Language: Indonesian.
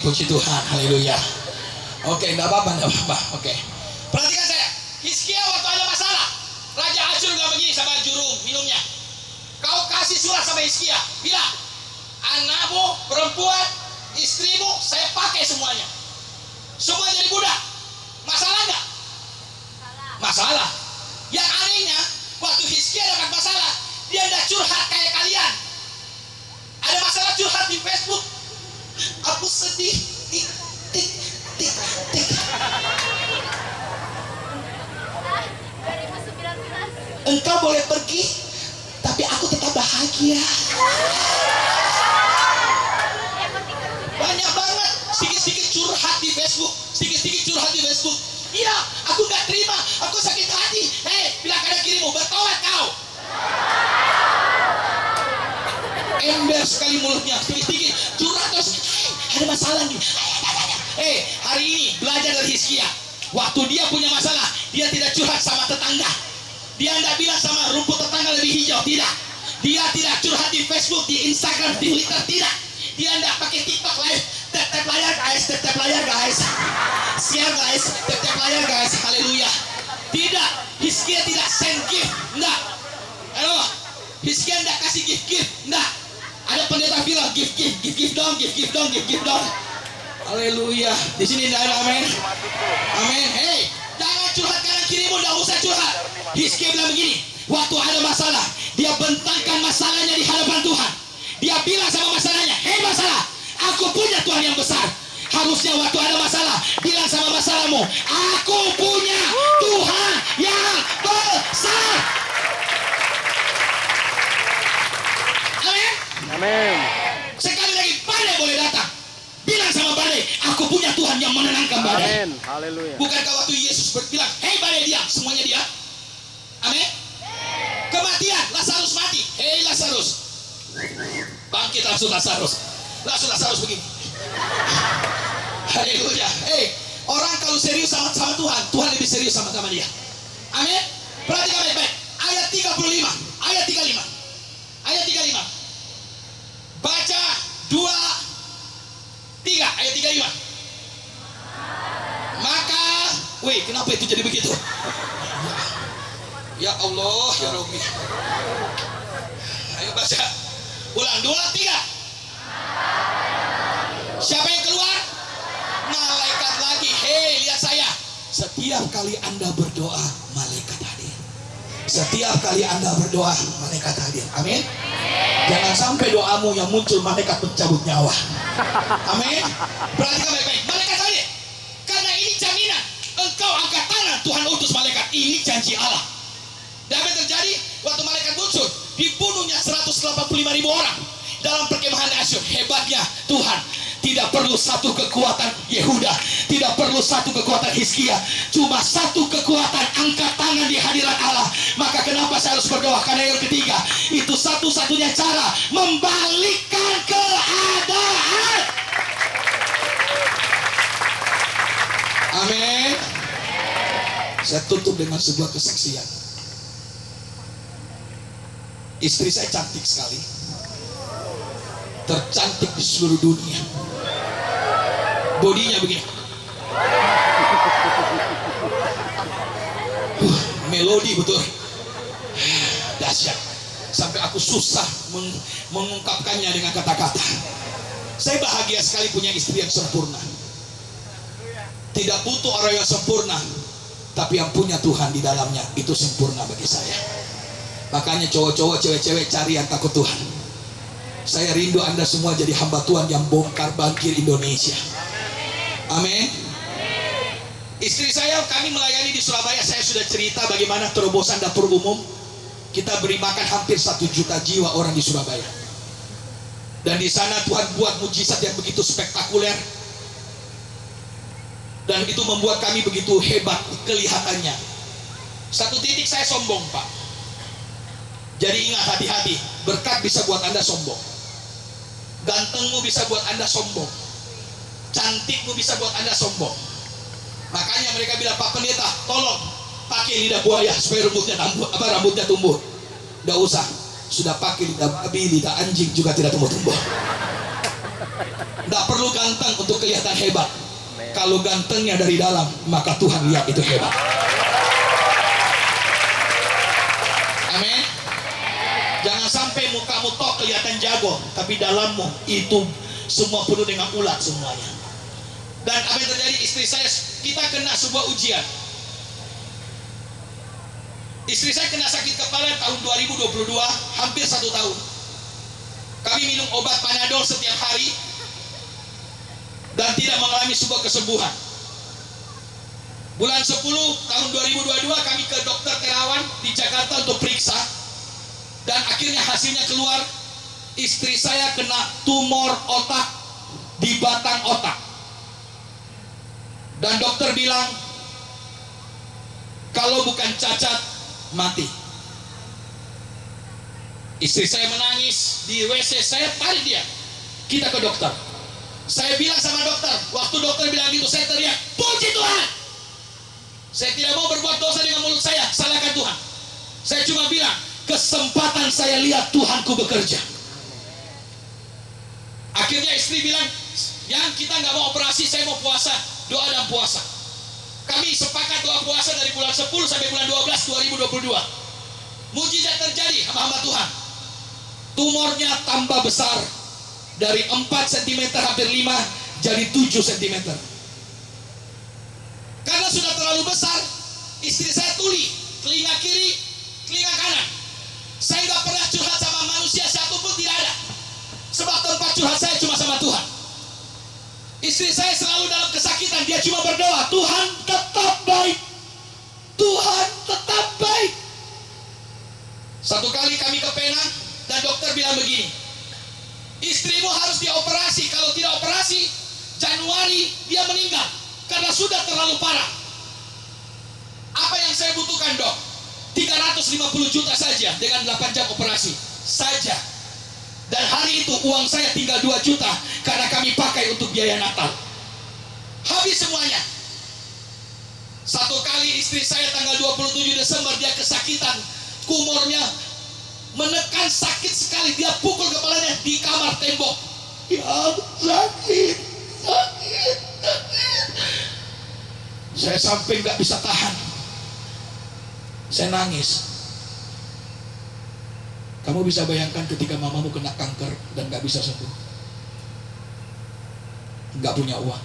Puji Tuhan, haleluya. Oke, enggak apa-apa, enggak apa-apa. Oke. Perhatikan saya. Hizkia waktu ada masalah, Raja Asyur enggak begini sama juru minumnya. Kau kasih surat sama Hizkia, bilang, anakmu, perempuan, istrimu, saya pakai semuanya. Semua jadi budak. Masalah enggak? Masalah. Yang anehnya, waktu Hizkia dapat masalah, dia enggak curhat kayak kalian. Ada masalah curhat di Facebook. Aku sedih. Tik, tik, tik, tik. 2019. Engkau boleh pergi, tapi aku tetap bahagia. Banyak banget sedikit-sedikit curhat di Facebook, sedikit-sedikit curhat di Facebook. Iya, aku nggak terima, aku sakit hati. Hei, bilang kanan kirimu, bertobat kau. Ember sekali mulutnya, sedikit-sedikit curhat terus. Ada masalah nih. Hari ini belajar dari Hizkia. Waktu dia punya masalah, dia tidak curhat sama tetangga. Dia tidak bilang sama rumput tetangga lebih hijau, tidak. Dia tidak curhat di Facebook, di Instagram, di Twitter, tidak. Dia tidak pakai TikTok live. Tap-tap layar guys, tap-tap layar guys. Share guys, tap-tap layar guys. Haleluya. Tidak, Hizkia tidak send gift, enggak. Halo, Hizkia tidak kasih gift, enggak. Ada pendeta bilang gift dong. Haleluya. Di sini tidak ada amin. Amin. Hei, jangan curhat kanan kirimu, tidak usah curhat. Hizkia bilang begini, waktu ada masalah, dia bentangkan masalahnya di hadapan Tuhan. Dia bilang sama masalahnya, hei masalah, aku punya Tuhan yang besar. Harusnya waktu ada masalah, bilang sama masalahmu, aku punya Tuhan yang besar. Amin. Amin. Sekali lagi badai boleh datang, bilang sama badai, aku punya Tuhan yang menenangkan badai. Amin. Haleluya. Bukankah waktu Yesus berbilang, hei badai diam, semuanya diam. Amin. Kematian, Lazarus mati. Hei Lazarus, bangkit langsung Lazarus. Langsung Lazarus begini. Haleluya. Hei, orang kalau serius sama Tuhan, Tuhan lebih serius sama dia. Amin. Perhatikan baik-baik. Ayat 35. Ayat 35. Ayat 35. Baca 2, 3. Ayat 35. Maka, wih, kenapa itu jadi begitu? Ya Allah, ya Rabbi. Ayo baca. Ulang 2, 3. Siapa yang keluar? Malaikat lagi. Hei, lihat saya. Setiap kali Anda berdoa, malaikat hadir. Setiap kali Anda berdoa, malaikat hadir. Amin. Jangan sampai doamu yang muncul malaikat mencabut nyawa. Amin. Perhatikan baik-baik. Malaikat hadir. Karena ini jaminan. Engkau angkat tangan, Tuhan utus malaikat. Ini janji Allah. Dan apa yang terjadi? Waktu malaikat muncul, dibunuhnya 185.000 orang dalam perkemahan Asyur. Hebatnya Tuhan, tidak perlu satu kekuatan Yehuda, tidak perlu satu kekuatan Hizkia, cuma satu kekuatan angkat tangan di hadirat Allah. Maka kenapa saya harus berdoa? Karena yang ketiga, itu satu-satunya cara membalikkan keadaan. Amin. Saya tutup dengan sebuah kesaksian. Istri saya cantik sekali, tercantik di seluruh dunia. Bodinya begini, melodi betul, dahsyat. Sampai aku susah mengungkapkannya dengan kata-kata. Saya bahagia sekali punya istri yang sempurna. Tidak butuh orang yang sempurna, tapi yang punya Tuhan di dalamnya, itu sempurna bagi saya. Makanya cowok-cowok, cewek-cewek cari yang takut Tuhan. Saya rindu Anda semua jadi hamba Tuhan yang bongkar bangkir Indonesia. Amin. Istri saya, kami melayani di Surabaya. Saya sudah cerita bagaimana terobosan dapur umum. Kita beri makan hampir 1 juta jiwa orang di Surabaya. Dan di sana Tuhan buat mujizat yang begitu spektakuler. Dan itu membuat kami begitu hebat kelihatannya. Satu titik saya sombong, Pak. Jadi ingat, hati-hati. Berkat bisa buat Anda sombong. Gantengmu bisa buat Anda sombong. Cantikmu bisa buat Anda sombong. Makanya mereka bilang, Pak Pendeta, tolong pakai lidah buaya supaya rambutnya tumbuh. Tidak usah. Sudah pakai lidah babi, lidah anjing juga tidak tumbuh-tumbuh. Nggak perlu ganteng untuk kelihatan hebat. Kalau gantengnya dari dalam, maka Tuhan lihat itu hebat. Amin. Jangan sampai mukamu tok kelihatan jago, tapi dalammu itu semua penuh dengan ulat semuanya. Dan apa yang terjadi, istri saya, kita kena sebuah ujian. Istri saya kena sakit kepala tahun 2022, hampir 1 tahun. Kami minum obat Panadol setiap hari dan tidak mengalami sebuah kesembuhan. Bulan 10 tahun 2022 kami ke dokter Terawan di Jakarta untuk periksa, dan akhirnya hasilnya keluar, istri saya kena tumor otak di batang otak. Dan dokter bilang kalau bukan cacat, mati. Istri saya menangis di WC, saya tarik dia, kita ke dokter. Saya bilang sama dokter, waktu dokter bilang gitu, saya teriak, puji Tuhan. Saya tidak mau berbuat dosa dengan mulut saya, salahkan Tuhan. Saya cuma bilang, kesempatan saya lihat Tuhanku bekerja. Akhirnya istri bilang, yang kita nggak mau operasi, saya mau puasa, doa dan puasa. Kami sepakat doa puasa dari bulan 10 sampai bulan 12 2022. Mujizat terjadi, hamba Tuhan. Tumornya tambah besar dari 4 cm hampir 5 jadi 7 cm. Karena sudah terlalu besar, istri saya tuli telinga kiri, telinga kanan. Saya nggak pernah curhat sama manusia satupun, tidak ada. Sebab tempat curhat saya cuma sama Tuhan. Istri saya selalu dalam kesakitan, dia cuma berdoa, Tuhan tetap baik, Tuhan tetap baik. Satu kali kami ke Penang dan dokter bilang begini, istrimu harus dioperasi, kalau tidak operasi Januari dia meninggal karena sudah terlalu parah. Apa yang saya butuhkan, dok? 350 juta saja dengan 8 jam operasi saja. Dan hari itu uang saya tinggal 2 juta karena kami pakai untuk biaya Natal. Habis semuanya. Satu kali istri saya tanggal 27 Desember dia kesakitan, tumornya menekan sakit sekali, dia pukul kepalanya di kamar tembok. Ya sakit. Saya sampai nggak bisa tahan. Saya nangis. Kamu bisa bayangkan ketika mamamu kena kanker dan gak bisa sembuh, gak punya uang.